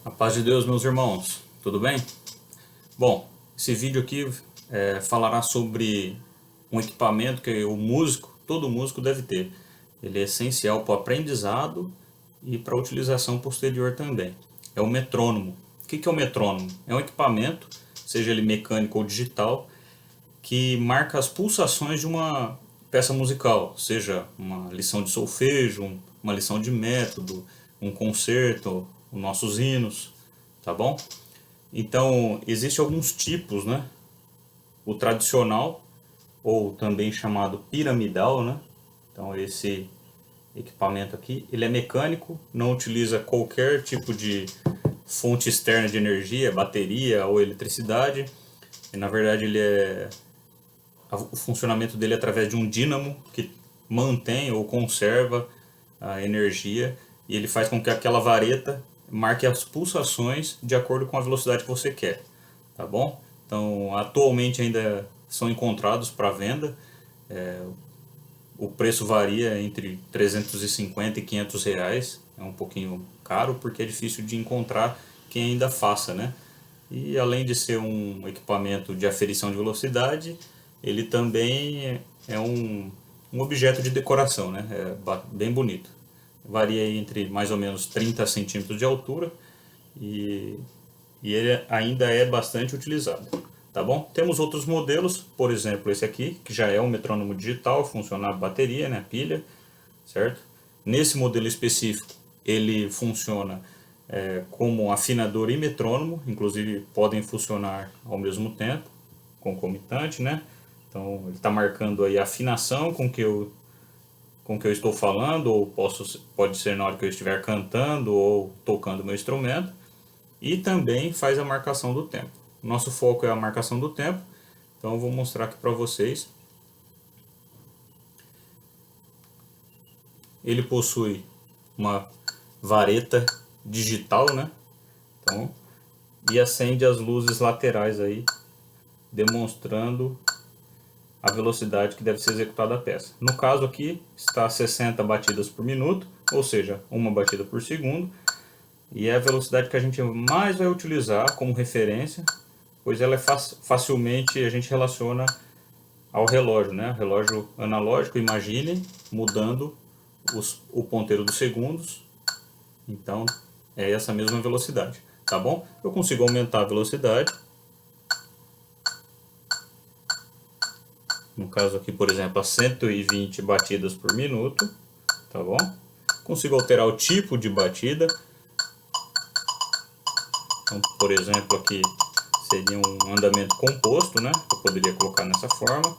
A paz de Deus, meus irmãos, tudo bem? Bom, esse vídeo aqui falará sobre um equipamento que todo músico deve ter. Ele é essencial para o aprendizado e para a utilização posterior também. É o metrônomo. O que é o metrônomo? É um equipamento, seja ele mecânico ou digital, que marca as pulsações de uma peça musical, seja uma lição de solfejo, uma lição de método, um concerto, os nossos hinos, tá bom? Então, existem alguns tipos, né? O tradicional, ou também chamado piramidal, né? Então, esse equipamento aqui, ele é mecânico, não utiliza qualquer tipo de fonte externa de energia, bateria ou eletricidade. E, na verdade, o funcionamento dele é através de um dínamo que mantém ou conserva a energia e ele faz com que aquela vareta marque as pulsações de acordo com a velocidade que você quer, tá bom? Então, atualmente ainda são encontrados para venda. O preço varia entre 350 e 500 reais. É um pouquinho caro porque é difícil de encontrar quem ainda faça, né? E além de ser um equipamento de aferição de velocidade, ele também é um objeto de decoração, né? É bem bonito. Varia entre mais ou menos 30 centímetros de altura e, e ele ainda é bastante utilizado. Tá bom? Temos outros modelos, por exemplo esse aqui, que já é um metrônomo digital, funciona a bateria, né, pilha, certo? Nesse modelo específico, ele funciona como afinador e metrônomo, inclusive podem funcionar ao mesmo tempo, concomitante, né? Então ele está marcando aí a afinação com que eu estou falando, ou pode ser na hora que eu estiver cantando ou tocando meu instrumento, e também faz a marcação do tempo. Nosso foco é a marcação do tempo, então eu vou mostrar aqui para vocês. Ele possui uma vareta digital, né? Então, e acende as luzes laterais aí, demonstrando a velocidade que deve ser executada a peça. No caso aqui está a 60 batidas por minuto, ou seja, uma batida por segundo, e é a velocidade que a gente mais vai utilizar como referência, pois ela é facilmente a gente relaciona ao relógio, né? Relógio analógico, imagine mudando o ponteiro dos segundos, então é essa mesma velocidade, tá bom? Eu consigo aumentar a velocidade. No caso aqui, por exemplo, a 120 batidas por minuto, tá bom? Consigo alterar o tipo de batida. Então, por exemplo, aqui seria um andamento composto, né? Eu poderia colocar nessa forma,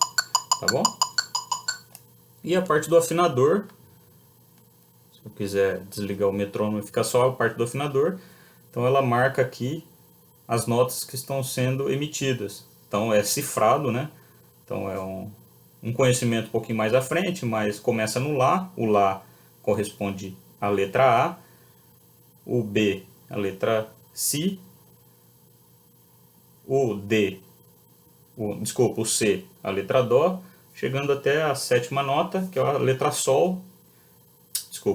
tá bom? E a parte do afinador, se eu quiser desligar o metrônomo, fica só a parte do afinador. Então ela marca aqui as notas que estão sendo emitidas. Então é cifrado, né? Então é um conhecimento um pouquinho mais à frente, mas começa no Lá. O Lá corresponde à letra A, o B a letra Si, o D, o C a letra Dó, chegando até a sétima nota, que é a letra Sol,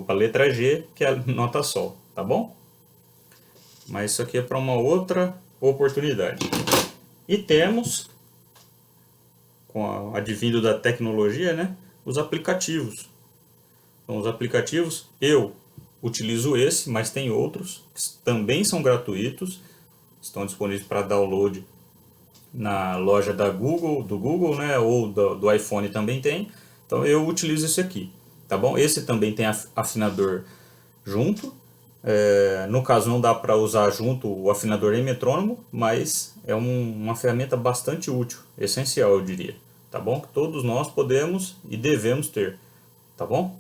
a letra G, que é a nota Sol, tá bom? Mas isso aqui é para uma outra oportunidade. E temos, com o advindo da tecnologia, né, os aplicativos. Então, os aplicativos, eu utilizo esse, mas tem outros que também são gratuitos, estão disponíveis para download na loja do Google, né, ou do iPhone também tem. Então eu utilizo esse aqui, tá bom? Esse também tem afinador junto. No caso não dá para usar junto o afinador e metrônomo, mas é uma ferramenta bastante útil, essencial eu diria, tá bom? Que todos nós podemos e devemos ter, tá bom?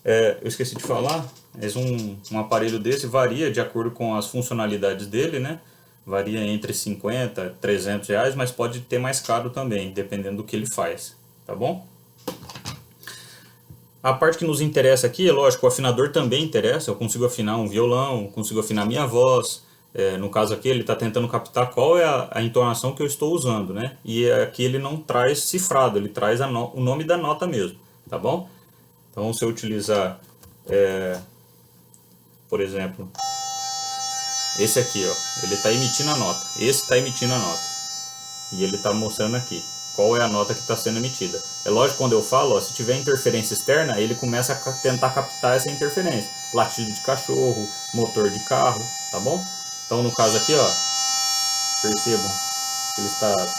Eu esqueci de falar, mas um aparelho desse varia de acordo com as funcionalidades dele, né? Varia entre 50 e 300 reais, mas pode ter mais caro também, dependendo do que ele faz, tá bom? A parte que nos interessa aqui, é lógico, o afinador também interessa, eu consigo afinar um violão, consigo afinar minha voz, no caso aqui ele está tentando captar qual é a entonação que eu estou usando, né? E aqui ele não traz cifrado, ele traz o nome da nota mesmo, tá bom? Então se eu utilizar, por exemplo, Esse aqui, ó, ele está emitindo a nota. Esse está emitindo a nota. E ele está mostrando aqui qual é a nota que está sendo emitida. É lógico, quando eu falo, ó, se tiver interferência externa, ele começa a tentar captar essa interferência. Latido de cachorro, motor de carro, tá bom? Então, no caso aqui, ó, percebam que ele está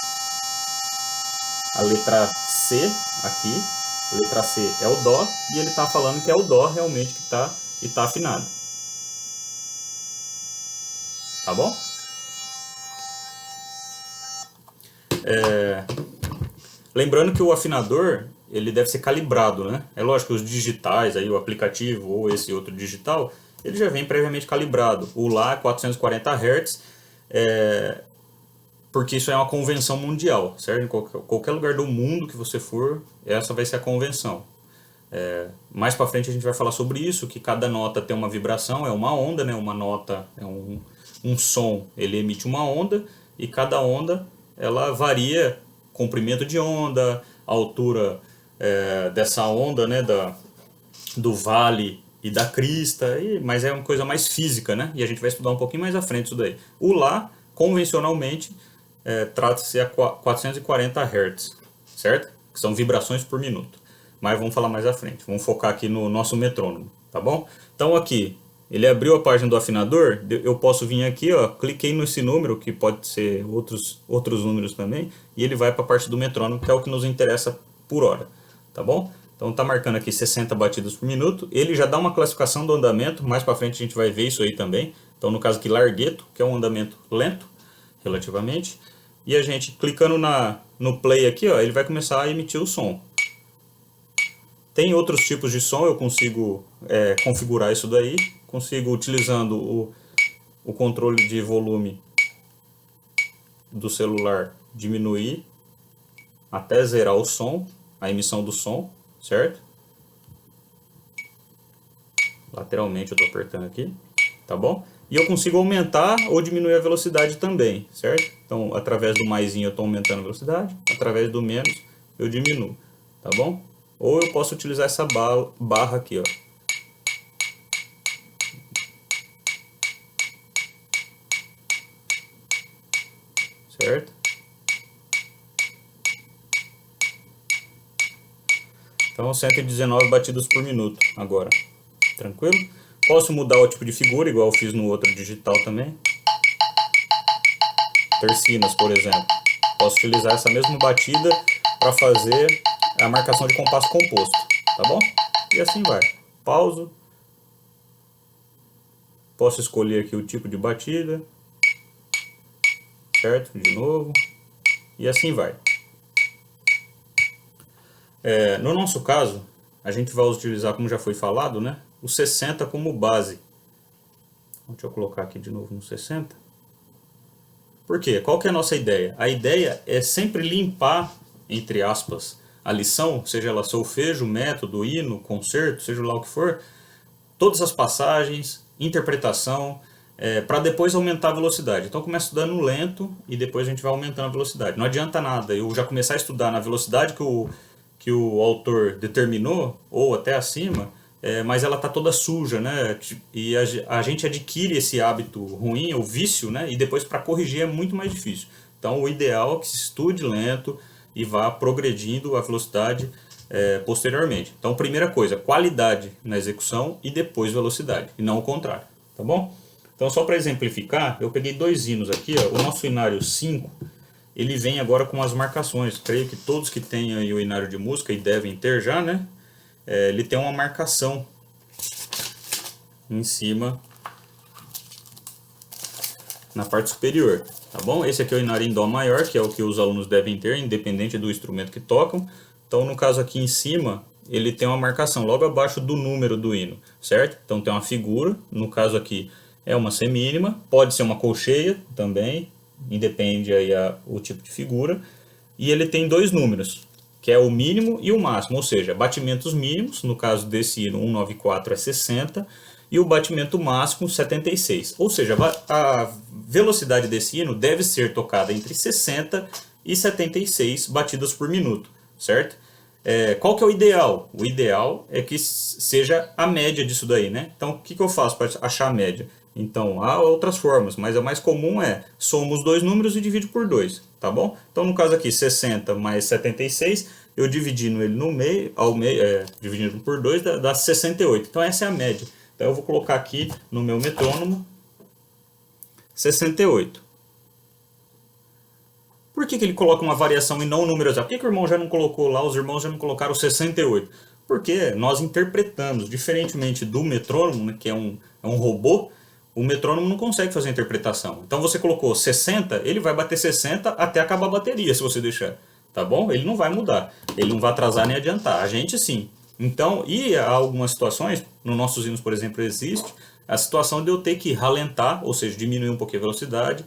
a letra C aqui. A letra C é o Dó e ele está falando que é o Dó realmente que está e está afinado. Tá bom? Lembrando que o afinador ele deve ser calibrado, né? É lógico que os digitais, aí, o aplicativo ou esse outro digital, ele já vem previamente calibrado. O Lá 440 Hz, porque isso é uma convenção mundial, certo? Em qualquer lugar do mundo que você for, essa vai ser a convenção. Mais para frente a gente vai falar sobre isso, que cada nota tem uma vibração, é uma onda, né? Uma nota é um som, ele emite uma onda e cada onda ela varia comprimento de onda, a altura dessa onda, né? Do vale e da crista, mas é uma coisa mais física, né? E a gente vai estudar um pouquinho mais à frente isso daí. O Lá, convencionalmente, trata-se a 440 Hz, certo? Que são vibrações por minuto. Mas vamos falar mais à frente. Vamos focar aqui no nosso metrônomo, tá bom? Então aqui, ele abriu a página do afinador, eu posso vir aqui, ó, cliquei nesse número, que pode ser outros números também, e ele vai para a parte do metrônomo, que é o que nos interessa por hora, tá bom? Então tá marcando aqui 60 batidas por minuto, ele já dá uma classificação do andamento, mais para frente a gente vai ver isso aí também. Então no caso aqui, largueto, que é um andamento lento, relativamente, e a gente clicando no play aqui, ó, ele vai começar a emitir o som. Tem outros tipos de som, eu consigo configurar isso daí, consigo utilizando o controle de volume do celular diminuir até zerar o som, a emissão do som, certo? Lateralmente eu estou apertando aqui, tá bom? E eu consigo aumentar ou diminuir a velocidade também, certo? Então, através do maisinho eu estou aumentando a velocidade, através do menos eu diminuo, tá bom? Ou eu posso utilizar essa barra aqui, ó. Certo? Então 119 batidas por minuto agora. Tranquilo? Posso mudar o tipo de figura, igual eu fiz no outro digital também. Tercinas, por exemplo. Posso utilizar essa mesma batida para fazer a marcação de compasso composto, tá bom? E assim vai. Pauso. Posso escolher aqui o tipo de batida. Certo? De novo. E assim vai. No nosso caso, a gente vai utilizar, como já foi falado, né, o 60 como base. Deixa eu colocar aqui de novo no 60. Por quê? Qual que é a nossa ideia? A ideia é sempre limpar, entre aspas, a lição, seja ela solfejo, método, hino, concerto, seja lá o que for, todas as passagens, interpretação, para depois aumentar a velocidade. Então começa estudando lento e depois a gente vai aumentando a velocidade. Não adianta nada eu já começar a estudar na velocidade que o autor determinou, ou até acima, mas ela está toda suja, né? E a gente adquire esse hábito ruim, o vício, né? E depois para corrigir é muito mais difícil. Então o ideal é que se estude lento e vá progredindo a velocidade posteriormente. Então primeira coisa, qualidade na execução e depois velocidade, e não o contrário, tá bom? Então só para exemplificar, eu peguei dois hinos aqui, ó, o nosso Inário 5, ele vem agora com as marcações. Creio que todos que têm aí o Inário de música e devem ter já, né? Ele tem uma marcação em cima na parte superior, tá bom? Esse aqui é o Inário em Dó maior, que é o que os alunos devem ter, independente do instrumento que tocam. Então no caso aqui em cima, ele tem uma marcação logo abaixo do número do hino, certo? Então tem uma figura, no caso aqui é uma semínima, pode ser uma colcheia também, independe aí o tipo de figura, e ele tem dois números, que é o mínimo e o máximo, ou seja, batimentos mínimos, no caso desse hino 194 é 60, e o batimento máximo 76, ou seja, a velocidade desse hino deve ser tocada entre 60 e 76 batidas por minuto, certo? Qual que é o ideal? O ideal é que seja a média disso daí, né? Então, o que eu faço para achar a média? Então, há outras formas, mas a mais comum é soma os dois números e divide por 2, tá bom? Então, no caso aqui, 60 mais 76, eu dividindo ele no meio, dividindo por 2, dá 68. Então, essa é a média. Então, eu vou colocar aqui no meu metrônomo 68. Por que ele coloca uma variação e não um número exato? Por que o irmão já não colocou lá, os irmãos já não colocaram 68? Porque nós interpretamos, diferentemente do metrônomo, né, que é um robô, o metrônomo não consegue fazer a interpretação. Então você colocou 60, ele vai bater 60 até acabar a bateria, se você deixar. Tá bom? Ele não vai mudar. Ele não vai atrasar nem adiantar. A gente sim. Então, e há algumas situações, nos nossos hinos, por exemplo, existe a situação de eu ter que ralentar, ou seja, diminuir um pouquinho a velocidade,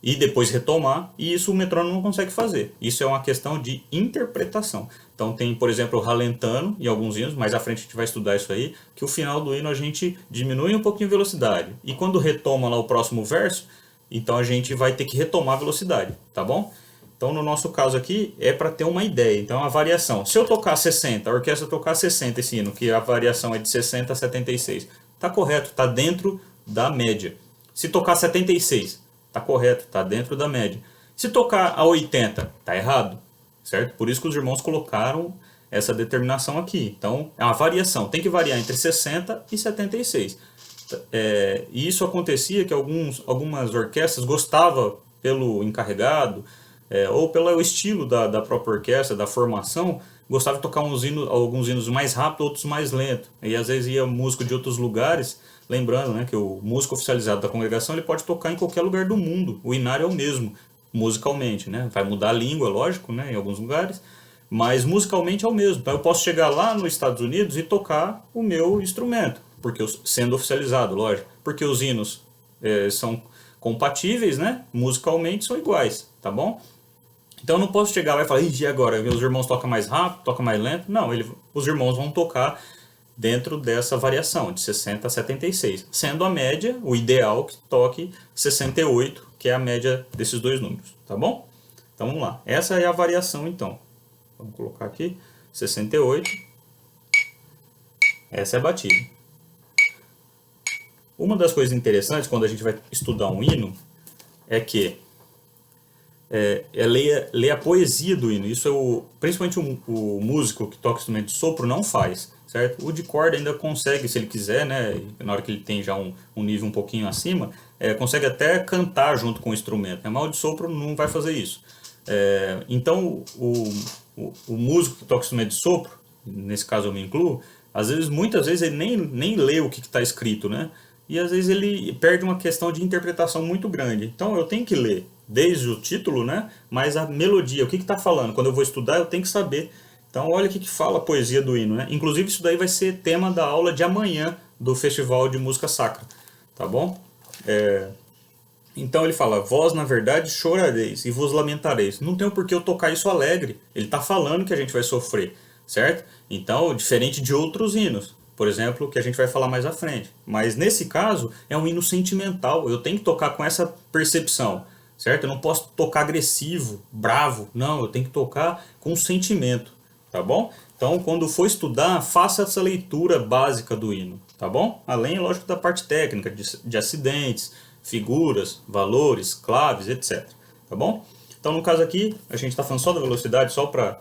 e depois retomar, e isso o metrônomo não consegue fazer. Isso é uma questão de interpretação. Então tem, por exemplo, o ralentando em alguns hinos, mais à frente a gente vai estudar isso aí, que o final do hino a gente diminui um pouquinho a velocidade. E quando retoma lá o próximo verso, então a gente vai ter que retomar a velocidade, tá bom? Então no nosso caso aqui é para ter uma ideia, então a variação. Se eu tocar 60, a orquestra tocar 60 esse hino, que a variação é de 60 a 76, tá correto, tá dentro da média. Se tocar 76, tá correto, tá dentro da média. Se tocar a 80, tá errado, certo? Por isso que os irmãos colocaram essa determinação aqui. Então, é uma variação, tem que variar entre 60 e 76. E isso acontecia que algumas orquestras gostavam, pelo encarregado, ou pelo estilo da própria orquestra, da formação, gostava de tocar alguns hinos mais rápido, outros mais lento. E às vezes ia músico de outros lugares, lembrando, né, que o músico oficializado da congregação ele pode tocar em qualquer lugar do mundo. O inário é o mesmo, musicalmente, né? Vai mudar a língua, lógico, né, em alguns lugares, mas musicalmente é o mesmo. Então eu posso chegar lá nos Estados Unidos e tocar o meu instrumento, porque sendo oficializado, lógico, porque os hinos são compatíveis, né? Musicalmente são iguais, tá bom? Então eu não posso chegar lá e falar, e agora? Os irmãos tocam mais rápido, tocam mais lento? Não, os irmãos vão tocar dentro dessa variação, de 60 a 76. Sendo a média, o ideal que toque 68, que é a média desses dois números, tá bom? Então vamos lá. Essa é a variação então. Vamos colocar aqui, 68. Essa é a batida. Uma das coisas interessantes quando a gente vai estudar um hino é que ler a poesia do hino. Isso principalmente o músico que toca instrumento de sopro não faz, certo? O de corda ainda consegue, se ele quiser, né? Na hora que ele tem já um nível um pouquinho acima, consegue até cantar junto com o instrumento, né? Mas o de sopro não vai fazer isso. Então o músico que toca instrumento de sopro, nesse caso eu me incluo, muitas vezes ele nem lê o que está escrito, né? E às vezes ele perde uma questão de interpretação muito grande. Então eu tenho que ler desde o título, né? Mas a melodia, o que está falando? Quando eu vou estudar, eu tenho que saber. Então olha o que fala a poesia do hino, né? Inclusive isso daí vai ser tema da aula de amanhã do Festival de Música Sacra, tá bom? Então ele fala, vós na verdade chorareis e vos lamentareis. Não tem por que eu tocar isso alegre. Ele está falando que a gente vai sofrer, certo? Então, diferente de outros hinos, por exemplo, que a gente vai falar mais à frente. Mas nesse caso, é um hino sentimental. Eu tenho que tocar com essa percepção, certo? Eu não posso tocar agressivo, bravo. Não, eu tenho que tocar com sentimento, tá bom? Então, quando for estudar, faça essa leitura básica do hino, tá bom? Além, lógico, da parte técnica, de acidentes, figuras, valores, claves, etc. Tá bom? Então, no caso aqui, a gente está falando só da velocidade, só pra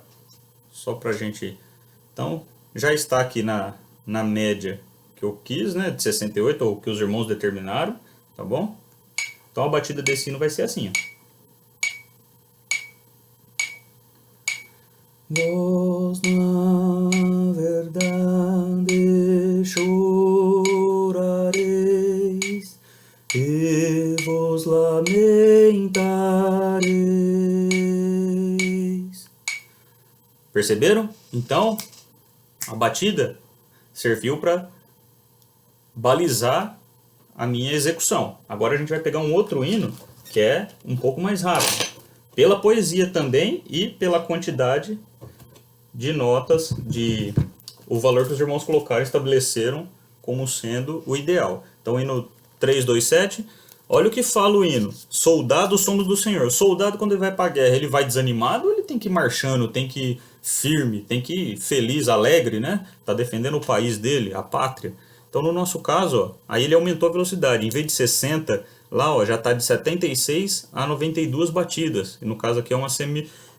gente... Então, já está aqui na média que eu quis, né, de 68, ou que os irmãos determinaram, tá bom? Então, a batida desse hino vai ser assim, ó. Vós na verdade chorareis e vos lamentareis. Perceberam? Então, a batida serviu para balizar a minha execução. Agora a gente vai pegar um outro hino que é um pouco mais rápido. Pela poesia também e pela quantidade de notas, o valor que os irmãos colocaram estabeleceram como sendo o ideal. Então, o hino 327, olha o que fala o hino. Soldados somos do Senhor. Soldado, quando ele vai para a guerra, ele vai desanimado ou ele tem que ir marchando, tem que ir firme, tem que ir feliz, alegre, né? Tá defendendo o país dele, a pátria. Então no nosso caso, ó, aí ele aumentou a velocidade, em vez de 60, lá ó, já está de 76 a 92 batidas. E no caso aqui é uma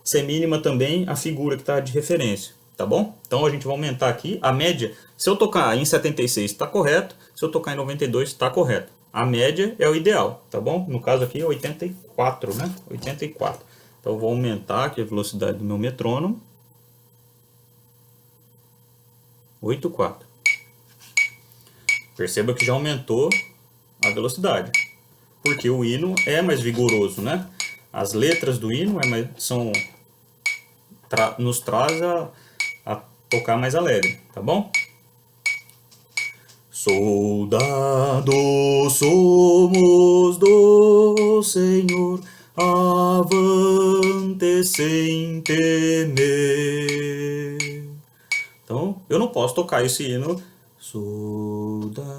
semínima também a figura que está de referência, tá bom? Então a gente vai aumentar aqui a média. Se eu tocar em 76 está correto, se eu tocar em 92 está correto. A média é o ideal, tá bom? No caso aqui é 84, né? 84. Então eu vou aumentar aqui a velocidade do meu metrônomo. 84. Perceba que já aumentou a velocidade, porque o hino é mais vigoroso, né? As letras do hino nos traz a tocar mais alegre, tá bom? Soldados somos do Senhor, avante sem temer. Então, eu não posso tocar esse hino. Soldado.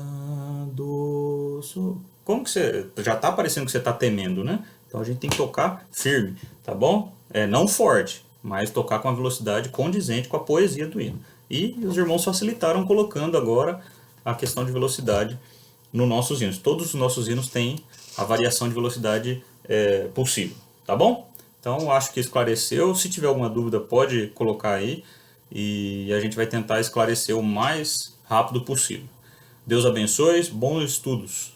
Como que você. Já tá parecendo que você tá temendo, né? Então a gente tem que tocar firme, tá bom? Não forte, mas tocar com a velocidade condizente com a poesia do hino. E os irmãos facilitaram colocando agora a questão de velocidade nos nossos hinos. Todos os nossos hinos têm a variação de velocidade possível, tá bom? Então acho que esclareceu. Se tiver alguma dúvida, pode colocar aí e a gente vai tentar esclarecer o mais rápido possível. Deus abençoe, bons estudos!